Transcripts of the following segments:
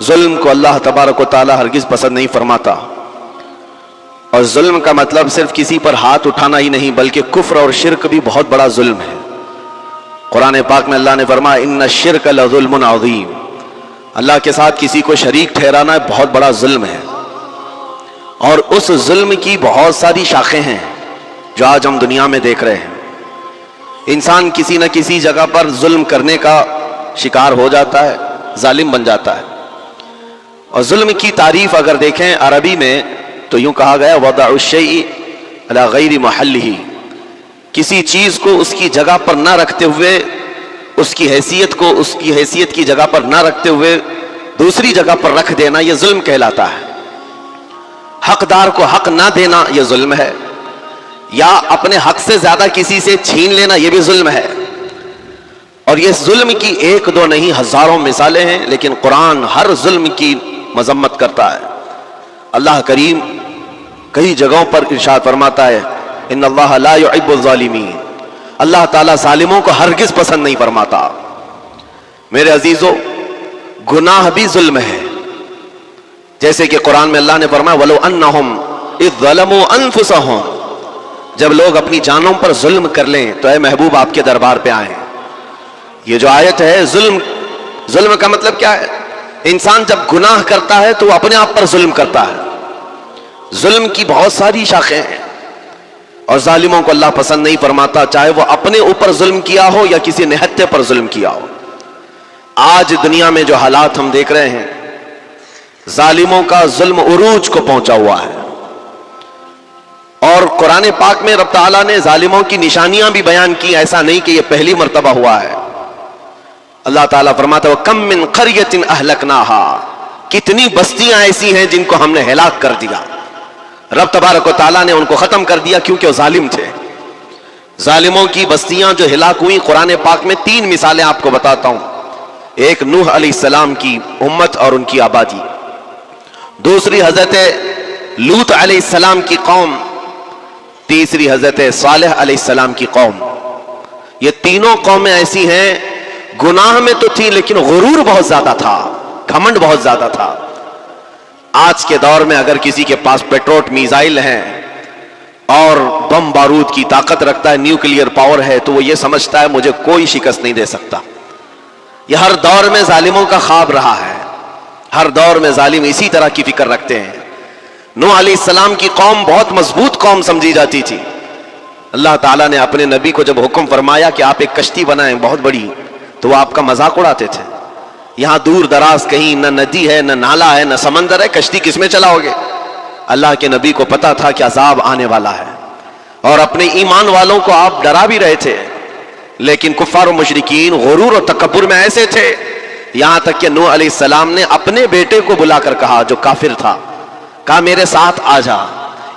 ظلم کو اللہ تبارک و تعالی ہرگز پسند نہیں فرماتا، اور ظلم کا مطلب صرف کسی پر ہاتھ اٹھانا ہی نہیں بلکہ کفر اور شرک بھی بہت بڑا ظلم ہے۔ قرآن پاک میں اللہ نے فرمایا ان الشرک لظلم عظیم، اللہ کے ساتھ کسی کو شریک ٹھہرانا بہت بڑا ظلم ہے، اور اس ظلم کی بہت ساری شاخیں ہیں جو آج ہم دنیا میں دیکھ رہے ہیں۔ انسان کسی نہ کسی جگہ پر ظلم کرنے کا شکار ہو جاتا ہے، ظالم بن جاتا ہے۔ اور ظلم کی تعریف اگر دیکھیں عربی میں تو یوں کہا گیا وضع الشیء علی غیر محلہ، کسی چیز کو اس کی جگہ پر نہ رکھتے ہوئے، اس کی حیثیت کو اس کی حیثیت کی جگہ پر نہ رکھتے ہوئے دوسری جگہ پر رکھ دینا، یہ ظلم کہلاتا ہے۔ حقدار کو حق نہ دینا یہ ظلم ہے، یا اپنے حق سے زیادہ کسی سے چھین لینا یہ بھی ظلم ہے۔ اور یہ ظلم کی ایک دو نہیں ہزاروں مثالیں ہیں، لیکن قرآن ہر ظلم کی مذمت کرتا ہے۔ اللہ کریم کئی جگہوں پر ارشاد فرماتا ہے ان اللہ لا يحب الظالمین، اللہ تعالیٰ ظالموں کو ہرگز پسند نہیں فرماتا۔ میرے عزیزو، گناہ بھی ظلم ہے، جیسے کہ قرآن میں اللہ نے فرمایا وَلَوْ أَنَّهُمْ إِذْ ظَلَمُوا أَنفُسَهُمْ، جب لوگ اپنی جانوں پر ظلم کر لیں تو اے محبوب آپ کے دربار پہ آئیں۔ یہ جو آیت ہے ظلم کا مطلب کیا ہے؟ انسان جب گناہ کرتا ہے تو وہ اپنے آپ پر ظلم کرتا ہے۔ ظلم کی بہت ساری شاخیں ہیں، اور ظالموں کو اللہ پسند نہیں فرماتا، چاہے وہ اپنے اوپر ظلم کیا ہو یا کسی نہتے پر ظلم کیا ہو۔ آج دنیا میں جو حالات ہم دیکھ رہے ہیں، ظالموں کا ظلم عروج کو پہنچا ہوا ہے، اور قرآن پاک میں رب تعالیٰ نے ظالموں کی نشانیاں بھی بیان کی، ایسا نہیں کہ یہ پہلی مرتبہ ہوا ہے۔ اللہ تعالیٰ فرماتا ہے وَكَم مِّن قَرْيَةٍ أَهْلَكْنَاهَا، کتنی بستیاں ایسی ہیں جن کو ہم نے ہلاک کر دیا۔ رب تبارک و تعالیٰ نے ان کو ختم کر دیا کیونکہ وہ ظالم تھے۔ ظالموں کی بستیاں جو ہلاک ہوئی، قرآن پاک میں 3 مثالیں آپ کو بتاتا ہوں۔ ایک نوح علیہ السلام کی امت اور ان کی آبادی، دوسری حضرت لوط علیہ السلام کی قوم، تیسری حضرت صالح علیہ السلام کی قوم۔ یہ تینوں قومیں ایسی ہیں، گناہ میں تو تھی لیکن غرور بہت زیادہ تھا، گھمنڈ بہت زیادہ تھا۔ آج کے دور میں اگر کسی کے پاس پیٹروٹ میزائل ہیں اور بم بارود کی طاقت رکھتا ہے، نیوکلیئر پاور ہے، تو وہ یہ سمجھتا ہے مجھے کوئی شکست نہیں دے سکتا۔ یہ ہر دور میں ظالموں کا خواب رہا ہے، ہر دور میں ظالم اسی طرح کی فکر رکھتے ہیں۔ نوح علیہ السلام کی قوم بہت مضبوط قوم سمجھی جاتی تھی۔ اللہ تعالیٰ نے اپنے نبی کو جب حکم فرمایا کہ آپ ایک کشتی بنائیں بہت بڑی، تو وہ آپ کا مذاق اڑاتے تھے۔ یہاں دور دراز کہیں نہ ندی ہے، نہ نالا ہے، نہ سمندر ہے، کشتی کس میں چلاؤ گے؟ اللہ کے نبی کو پتا تھا کہ عذاب آنے والا ہے، اور اپنے ایمان والوں کو آپ ڈرا بھی رہے تھے، لیکن کفار و مشرکین غرور و تکبر میں ایسے تھے، یہاں تک کہ نوح علیہ السلام نے اپنے بیٹے کو بلا کر کہا جو کافر تھا، کہا میرے ساتھ آ جا،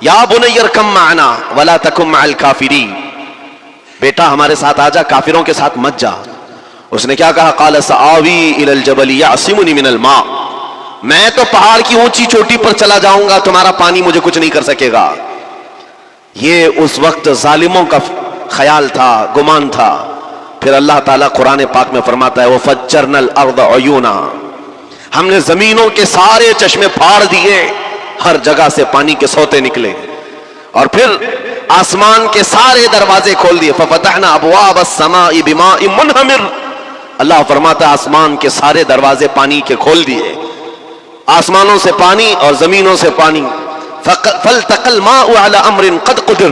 یا بنی ارکم معنا ولا تکن مع الکافرین، بیٹا ہمارے ساتھ آ جا، کافروں کے ساتھ مت جا۔ اس نے کیا کہا؟ قال سآوی الی الجبل یعصمنی من الماء، میں تو پہاڑ کی اونچی چوٹی پر چلا جاؤں گا، تمہارا پانی مجھے کچھ نہیں کر سکے گا۔ یہ اس وقت ظالموں کا خیال تھا، گمان تھا۔ پھر اللہ تعالیٰ قرآن پاک میں فرماتا ہے وَفَجَّرْنَا الْأَرْضَ عُيُونًا، ہم نے زمینوں کے سارے چشمے پھاڑ دیے، ہر جگہ سے پانی کے سوتے نکلے، اور پھر آسمان کے سارے دروازے کھول دیے فَفَتَحْنَا أَبْوَابَ السَّمَاءِ بِمَاءٍ مُنْهَمِرٍ، اللہ فرماتا ہے آسمان کے سارے دروازے پانی کے کھول دیے، آسمانوں سے پانی اور زمینوں سے پانی۔ فَالْتَقَى الْمَاءُ عَلَى أَمْرٍ قَدْ قُدِرَ،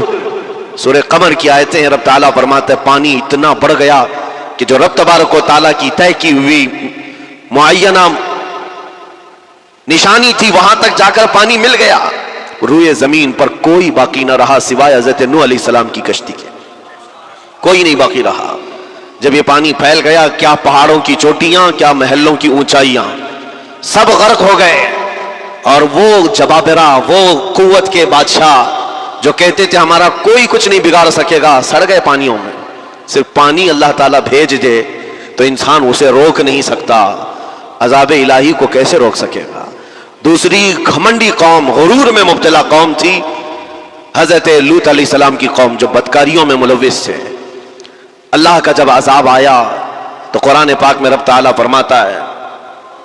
سورہ قمر کی آیتیں ہیں، رب تعالیٰ فرماتا ہے پانی اتنا بڑھ گیا کہ جو رب تبارک و تعالیٰ کی طے کی ہوئی معینہ نشانی تھی وہاں تک جا کر پانی مل گیا، روئے زمین پر کوئی باقی نہ رہا سوائے حضرت نوح علیہ السلام کی کشتی کے، کوئی نہیں باقی رہا۔ جب یہ پانی پھیل گیا، کیا پہاڑوں کی چوٹیاں، کیا محلوں کی اونچائیاں، سب غرق ہو گئے، اور وہ جبابرہ، وہ قوت کے بادشاہ جو کہتے تھے ہمارا کوئی کچھ نہیں بگاڑ سکے گا، سڑ گئے پانیوں میں۔ صرف پانی اللہ تعالیٰ بھیج دے تو انسان اسے روک نہیں سکتا، عذاب الہی کو کیسے روک سکے گا؟ دوسری گھمنڈی قوم، غرور میں مبتلا قوم تھی حضرت لوط علیہ السلام کی قوم، جو بدکاریوں میں ملوث تھے۔ اللہ کا جب عذاب آیا تو قرآن پاک میں رب تعالیٰ فرماتا ہے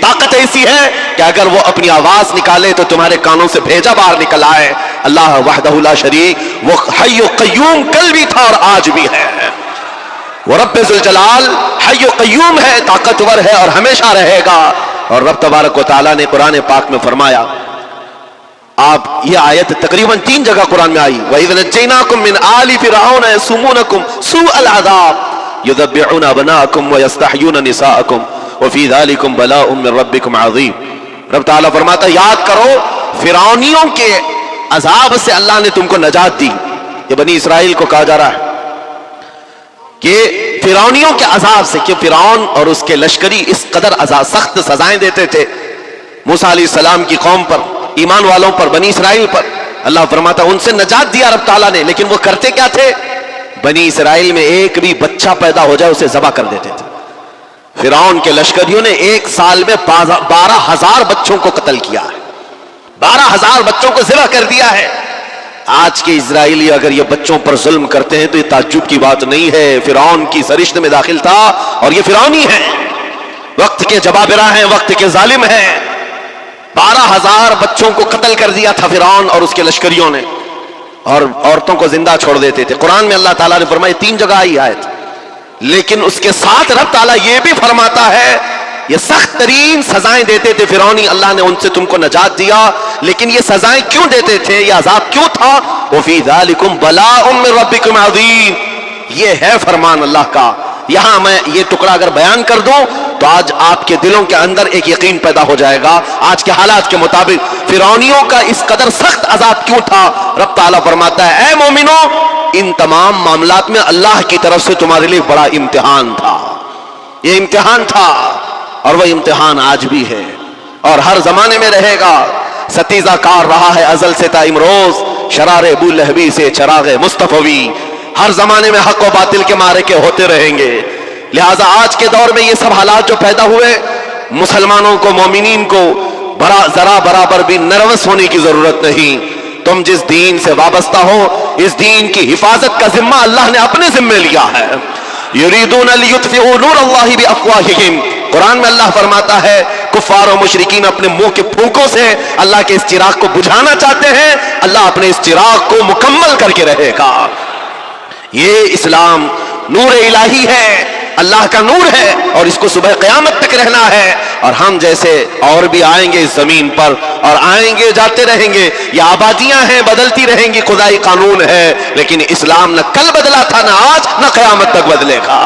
طاقت ایسی ہے کہ اگر وہ اپنی آواز نکالے تو تمہارے کانوں سے بھیجا باہر نکل آئے. اللہ وحدہ لا شریک، وہ حی و قیوم کل بھی تھا اور آج بھی ہے. وہ رب ذوالجلال حی و قیوم ہے، طاقتور ہے اور ہمیشہ رہے گا. اور رب تبارک و تعالیٰ نے قرآن پاک میں فرمایا، آپ یہ آیت تقریباً 3 جگہ قرآن میں آئی، وَإِذْ نَجَّيْنَاكُم مِّنْ آلِ فِرْعَوْنَ يَسُومُونَكُمْ سُوءَ الْعَذَابِ يُذَبِّحُونَ أَبْنَاءَكُمْ وَيَسْتَحْيُونَ نِسَاءَكُمْ وَفِي ذَلِكُمْ بَلَاءٌ مِّن رَّبِّكُمْ عَظِيمٌ. رب تعالیٰ فرماتا ہے یاد کرو فرعونیوں کے عذاب سے اللہ نے تم کو نجات دی. یہ بنی اسرائیل کو کہا جا رہا ہے کہ فرعونیوں کے عذاب سے، کہ فرعون اور اس کے لشکری اس قدر سخت سزائیں دیتے تھے موسیٰ علیہ السلام کی قوم پر، ایمان والوں پر، بنی اسرائیل پر. اللہ فرماتا ان سے نجات دیا رب تعالیٰ نے، لیکن وہ کرتے کیا تھے؟ بنی اسرائیل میں ایک بھی بچہ پیدا ہو جائے اسے ذبح کر دیتے تھے. فرعون کے لشکریوں نے 1 سال میں 12,000 بچوں کو قتل کیا ہے، 12,000 بچوں کو ذبح کر دیا ہے. آج کے اسرائیلی اگر یہ بچوں پر ظلم کرتے ہیں تو یہ تعجب کی بات نہیں ہے. فرعون کی سرشت میں داخل تھا اور یہ فرعونی ہے، وقت کے جبابرہ ہیں، وقت کے ظالم ہیں. 12,000 بچوں کو قتل کر دیا تھا فرعون اور اس کے لشکریوں نے، اور عورتوں کو زندہ چھوڑ دیتے تھے. قرآن میں اللہ تعالیٰ نے فرمایا 3 جگہ آئی آیت، لیکن اس کے ساتھ رب تعالیٰ یہ بھی فرماتا ہے یہ سخت ترین سزائیں دیتے تھے فرعونی، اللہ نے ان سے تم کو نجات دیا. لیکن یہ سزائیں کیوں دیتے تھے، یہ عذاب کیوں تھا؟ وَفِي ذَلِكُمْ بَلَاءٌ مِّن رَّبِّكُمْ عَظِيمٌ. یہ ہے فرمان اللہ کا. یہاں میں یہ ٹکڑا اگر بیان کر دوں تو آج آپ کے دلوں کے اندر ایک یقین پیدا ہو جائے گا. آج کے حالات کے مطابق فرعونیوں کا اس قدر سخت عذاب کیوں تھا؟ رب تعالیٰ فرماتا ہے اے مومنو، ان تمام معاملات میں اللہ کی طرف سے تمہارے لیے بڑا امتحان تھا. یہ امتحان تھا اور وہ امتحان آج بھی ہے اور ہر زمانے میں رہے گا. ستیزہ کار رہا ہے ازل سے تا امروز، شرار ابو لہبی سے چراغ مصطفی. ہر زمانے میں حق و باطل کے معرکے ہوتے رہیں گے. لہٰذا آج کے دور میں یہ سب حالات جو پیدا ہوئے، مسلمانوں کو، مومنین کو ذرا برابر بھی نروس ہونے کی ضرورت نہیں. تم جس دین سے وابستہ ہو، اس دین کی حفاظت کا ذمہ اللہ نے اپنے ذمے لیا ہے. یریدون لیطفئوا نور اللہ بافواہہم. قرآن میں اللہ فرماتا ہے کفار و مشرکین اپنے منہ کے پھونکوں سے اللہ کے اس چراغ کو بجھانا چاہتے ہیں، اللہ اپنے اس چراغ کو مکمل کر کے رہے گا. یہ اسلام نور الہی ہے، اللہ کا نور ہے اور اس کو صبح قیامت تک رہنا ہے. اور ہم جیسے اور بھی آئیں گے اس زمین پر اور آئیں گے جاتے رہیں گے. یہ آبادیاں ہیں، بدلتی رہیں گی، خدائی قانون ہے، لیکن اسلام نہ کل بدلا تھا، نہ آج، نہ قیامت تک بدلے گا.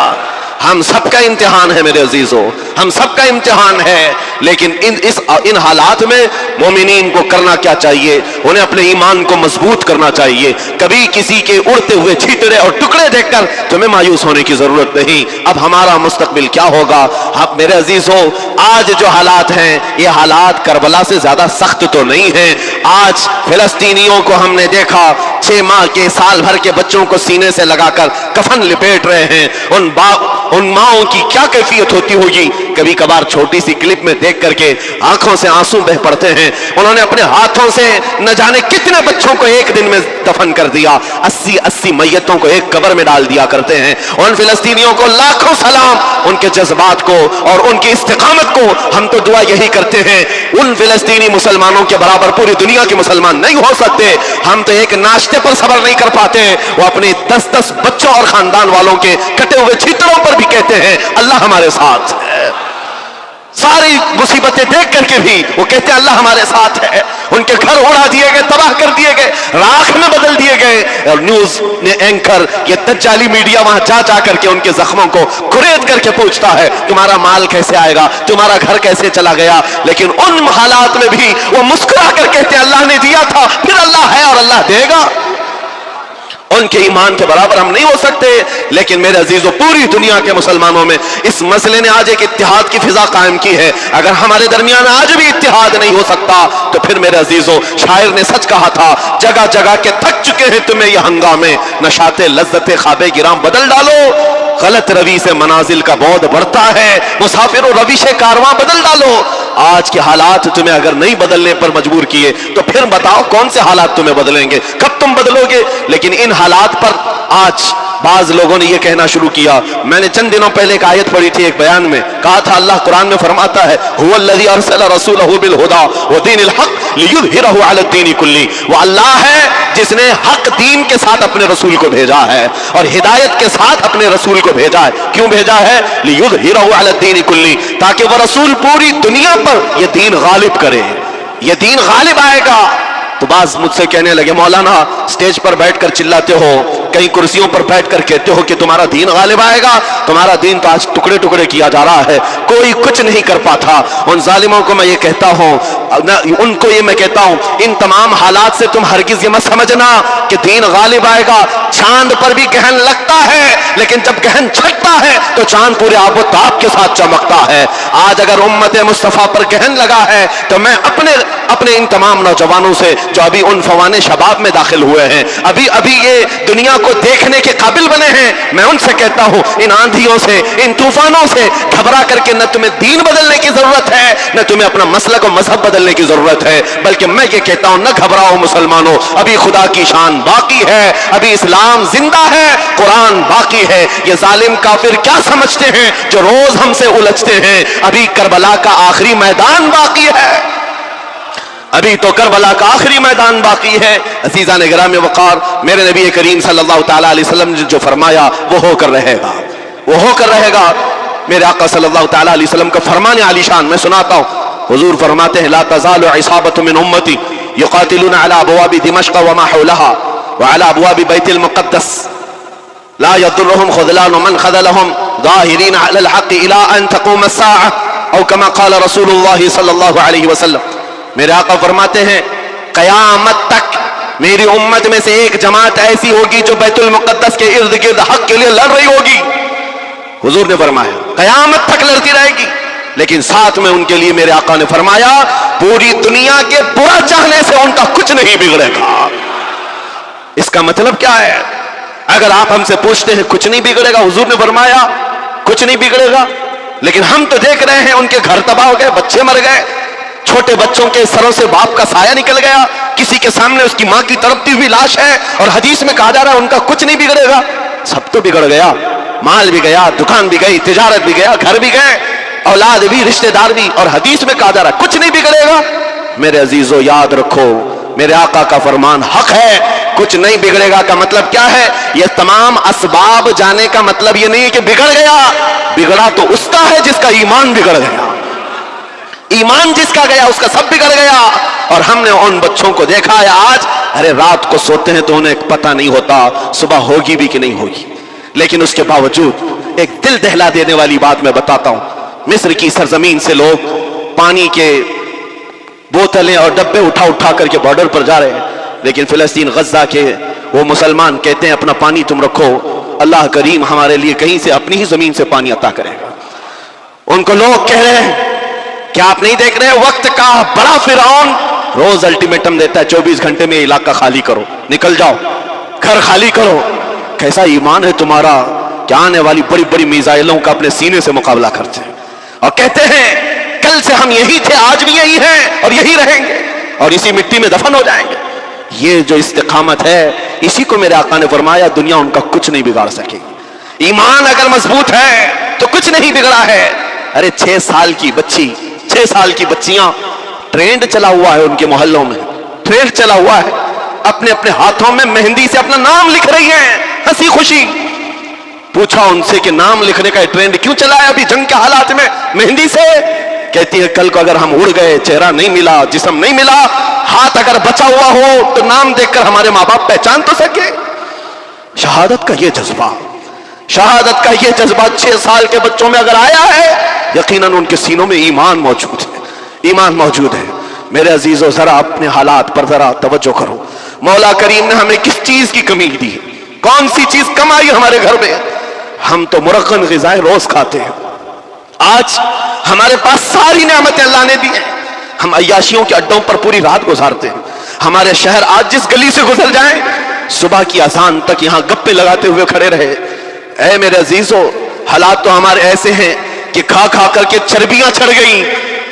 ہم سب کا امتحان ہے میرے عزیزو، ہم سب کا امتحان ہے. لیکن ان حالات میں مومنین کو کرنا کیا چاہیے؟ انہیں اپنے ایمان کو مضبوط کرنا چاہیے. کبھی کسی کے اڑتے ہوئے چھیتڑے اور ٹکڑے دیکھ کر تمہیں مایوس ہونے کی ضرورت نہیں. اب ہمارا مستقبل کیا ہوگا؟ اب میرے عزیزو، آج جو حالات ہیں یہ حالات کربلا سے زیادہ سخت تو نہیں ہیں. آج فلسطینیوں کو ہم نے دیکھا 6 ماہ کے، سال بھر کے بچوں کو سینے سے لگا کر کفن لپیٹ رہے ہیں. ان ماؤں کی کیا کیفیت ہوتی ہوگی؟ کبھی کبھار چھوٹی سی کلپ میں دیکھ کر کے آنکھوں سے آنسو بہ پڑتے ہیں. انہوں نے اپنے ہاتھوں سے نہ جانے کتنے بچوں کو ایک دن میں دفن کر دیا. 80 میتوں کو ایک قبر میں ڈال دیا کرتے ہیں. ان فلسطینیوں کو لاکھوں سلام، ان کے جذبات کو اور ان کی استقامت کو. ہم تو دعا یہی کرتے ہیں ان فلسطینی مسلمانوں کے برابر پوری دنیا کے مسلمان نہیں ہو سکتے. ہم تو ایک ناشتے پر صبر نہیں کر پاتے، وہ اپنے 10 بچوں اور خاندان والوں کے کٹے ہوئے چھیتروں پر بھی کہتے ہیں اللہ ہمارے ساتھ ہے. ساری مصیبتیں دیکھ کر کے بھی وہ کہتے ہیں اللہ ہمارے ساتھ ہے. ان کے گھر اڑا دیے گئے، تباہ کر دیے گئے، راکھ میں بدل دیے گئے. اور نیوز نے اینکر، یہ دجالی میڈیا وہاں جا کر کے ان کے زخموں کو کھرید کر کے پوچھتا ہے تمہارا مال کیسے آئے گا، تمہارا گھر کیسے چلا گیا. لیکن ان حالات میں بھی وہ مسکرا کر کہتے ہیں اللہ نے دیا تھا، پھر اللہ ہے اور اللہ دے گا. ان کے ایمان کے برابر ہم نہیں ہو سکتے. لیکن میرے عزیزو، پوری دنیا کے مسلمانوں میں اس مسئلے نے آج ایک اتحاد کی فضا قائم کی ہے. اگر ہمارے درمیان آج بھی اتحاد نہیں ہو سکتا تو پھر میرے عزیزو، شاعر نے سچ کہا تھا جگہ جگہ کے تھک چکے ہیں تمہیں یہ ہنگامے، نشاط لذت خواب گرام بدل ڈالو. غلط روی سے منازل کا بعد بڑھتا ہے، مسافر و روش کارواں بدل ڈالو. آج کے حالات تمہیں اگر نہیں بدلنے پر مجبور کیے تو پھر بتاؤ کون سے حالات تمہیں بدلیں گے، کب تم بدلو گے؟ لیکن ان حالات پر آج بعض لوگوں نے یہ کہنا شروع کیا. میں نے چند دنوں پہلے ایک آیت پڑھی تھی، ایک بیان میں کہا تھا اللہ قرآن میں فرماتا ہے هو الذی ارسل رسولہ بالہدی ودین الحق لیظہرہ علی الدین کلہ. وہ اللہ ہے جس نے حق دین کے ساتھ اپنے رسول کو بھیجا ہے اور ہدایت کے ساتھ اپنے رسول کو بھیجا ہے. کیوں بھیجا ہے؟ لیظہرہ علی الدین کلہ، تاکہ وہ رسول پوری دنیا پر یہ دین غالب کرے. یہ دین غالب آئے گا. تو بعض مجھ سے کہنے لگے مولانا سٹیج پر بیٹھ کر چلاتے ہو، کئی کرسیوں پر بیٹھ کر کہتے ہو کہ تمہارا دین غالب آئے گا، تمہارا دین تو آج ٹکڑے ٹکڑے کیا جا رہا ہے، کوئی کچھ نہیں کر پاتا. ان ظالموں کو میں یہ کہتا ہوں، ان کو یہ میں کہتا ہوں، ان تمام حالات سے تم ہرگز یہ مت سمجھنا کہ دین غالب آئے گا. چاند پر بھی گہن لگتا ہے لیکن جب گہن چھٹتا ہے تو چاند پورے آب و تاب کے ساتھ چمکتا ہے. آج اگر امت مصطفیٰ پر گہن لگا ہے تو میں اپنے ان تمام نوجوانوں سے جو ابھی ان فوان شباب میں داخل ہوئے ہیں، ابھی یہ دنیا کو دیکھنے کے قابل بنے ہیں، میں ان سے کہتا ہوں ان آندھیوں سے، ان طوفانوں سے گھبرا کر کے نہ تمہیں دین بدلنے کی ضرورت ہے نہ تمہیں اپنا مسلک و مذہب بدلنے کی ضرورت ہے، بلکہ میں یہ کہتا ہوں نہ گھبراؤ مسلمانوں، ابھی خدا کی شان باقی ہے، ابھی اسلام زندہ ہے، قرآن باقی ہے. یہ ظالم کافر کیا سمجھتے ہیں جو روز ہم سے الجھتے ہیں؟ ابھی کربلا کا آخری میدان باقی ہے، ابھی تو کربلا کا آخری میدان باقی ہے. عزیزان گرامی وقار، میرے نبی کریم صلی اللہ تعالی علیہ وسلم نے جو فرمایا وہ ہو کر رہے گا، وہ ہو کر رہے گا. میرے آقا صلی اللہ تعالی علیہ وسلم کا فرمان عالی شان میں سناتا ہوں. حضور فرماتے ہیں لا تزال عصابۃ من امتی یقاتلون علی ابواب دمشق وما حولها وعلى ابواب بیت المقدس لا يضرهم خذلان من خذلهم ظاهرين على الحق الى ان تقوم الساعة او كما قال رسول الله صلی اللہ علیہ وسلم. میرے آقا فرماتے ہیں قیامت تک میری امت میں سے ایک جماعت ایسی ہوگی جو بیت المقدس کے ارد گرد حق کے لیے لڑ رہی ہوگی. حضور نے فرمایا قیامت تک لڑتی رہے گی، لیکن ساتھ میں ان کے لیے میرے آقا نے فرمایا پوری دنیا کے برا چاہنے سے ان کا کچھ نہیں بگڑے گا. اس کا مطلب کیا ہے؟ اگر آپ ہم سے پوچھتے ہیں کچھ نہیں بگڑے گا، حضور نے فرمایا کچھ نہیں بگڑے گا، لیکن ہم تو دیکھ رہے ہیں ان کے گھر تباہ ہو گئے، بچے مر گئے، چھوٹے بچوں کے سروں سے باپ کا سایہ نکل گیا، کسی کے سامنے اس کی ماں کی تڑپتی ہوئی لاش ہے، اور حدیث میں کہا جا رہا ہے ان کا کچھ نہیں بگڑے گا. سب تو بگڑ گیا، مال بھی گیا، دکان بھی گئی، تجارت بھی گیا، گھر بھی گئے، اولاد بھی، رشتہ دار بھی، اور حدیث میں کہا جا رہا ہے کچھ نہیں بگڑے گا. میرے عزیزو یاد رکھو میرے آقا کا فرمان حق ہے. کچھ نہیں بگڑے گا کا مطلب کیا ہے؟ یہ تمام اسباب جانے کا مطلب یہ نہیں کہ بگڑ گیا، بگڑا تو اس کا ہے جس کا ایمان بگڑ گیا. ایمان جس کا گیا اس کا سب بگڑ گیا. اور ہم نے ان بچوں کو دیکھا ہے آج، ارے رات کو سوتے ہیں تو انہیں پتہ نہیں ہوتا صبح ہوگی بھی کہ نہیں ہوگی، لیکن اس کے باوجود ایک دل دہلا دینے والی بات میں بتاتا ہوں. مصر کی سرزمین سے لوگ پانی کے بوتلیں اور ڈبے اٹھا کر کے بارڈر پر جا رہے ہیں، لیکن فلسطین غزہ کے وہ مسلمان کہتے ہیں اپنا پانی تم رکھو، اللہ کریم ہمارے لیے کہیں سے اپنی ہی زمین سے پانی عطا کرے گا. ان کو لوگ کہہ رہے ہیں کہ آپ نہیں دیکھ رہے وقت کا بڑا فرعون روز الٹیمیٹم دیتا ہے 24 گھنٹے میں علاقہ خالی کرو، نکل جاؤ، گھر خالی کرو. کیسا ایمان ہے تمہارا کہ آنے والی بڑی بڑی میزائلوں کا اپنے سینے سے مقابلہ کرتے ہیں اور کہتے ہیں کل سے ہم یہی تھے، آج بھی یہی ہیں اور یہی رہیں گے اور اسی مٹی میں دفن ہو جائیں گے. یہ جو استقامت ہے اسی کو میرے آقا نے فرمایا دنیا ان کا کچھ نہیں بگاڑ سکے گی. ایمان اگر مضبوط ہے تو کچھ نہیں بگڑا ہے. ارے 6 سال کی بچی، 6 سال کی بچیاں، ٹرینڈ چلا ہوا ہے ان کے محلوں میں، ٹرینڈ چلا ہوا ہے، اپنے اپنے ہاتھوں میں مہندی سے اپنا نام لکھ رہی ہیں ہنسی خوشی. پوچھا ان سے کہ نام لکھنے کا ٹرینڈ کیوں چلا ہے ابھی جنگ کے حالات میں مہندی سے؟ کہتی ہے کل کو اگر ہم اڑ گئے، چہرہ نہیں ملا، جسم نہیں ملا، ہاتھ اگر بچا ہوا ہو تو نام دیکھ کر ہمارے ماں باپ پہچان تو سکے. شہادت کا یہ جذبہ، شہادت کا یہ جذبہ 6 سال کے بچوں میں اگر آیا ہے یقیناً ان کے سینوں میں ایمان موجود ہے، ایمان موجود ہے. میرے عزیزو ذرا اپنے حالات پر ذرا توجہ کرو. مولا کریم نے ہمیں کس چیز کی کمی دی ہے؟ کون سی چیز کم آئی ہمارے گھر میں؟ ہم تو مرغن غذائیں روز کھاتے ہیں. آج ہمارے پاس ساری نعمتیں اللہ نے دی ہیں، ہم عیاشیوں کے اڈوں پر پوری رات گزارتے ہیں. ہمارے شہر آج جس گلی سے گزر جائیں صبح کی اذان تک یہاں گپے لگاتے ہوئے کھڑے رہے. اے میرے عزیزو حالات تو ہمارے ایسے ہیں کہ کھا کھا کر کے چربیاں چڑھ گئیں،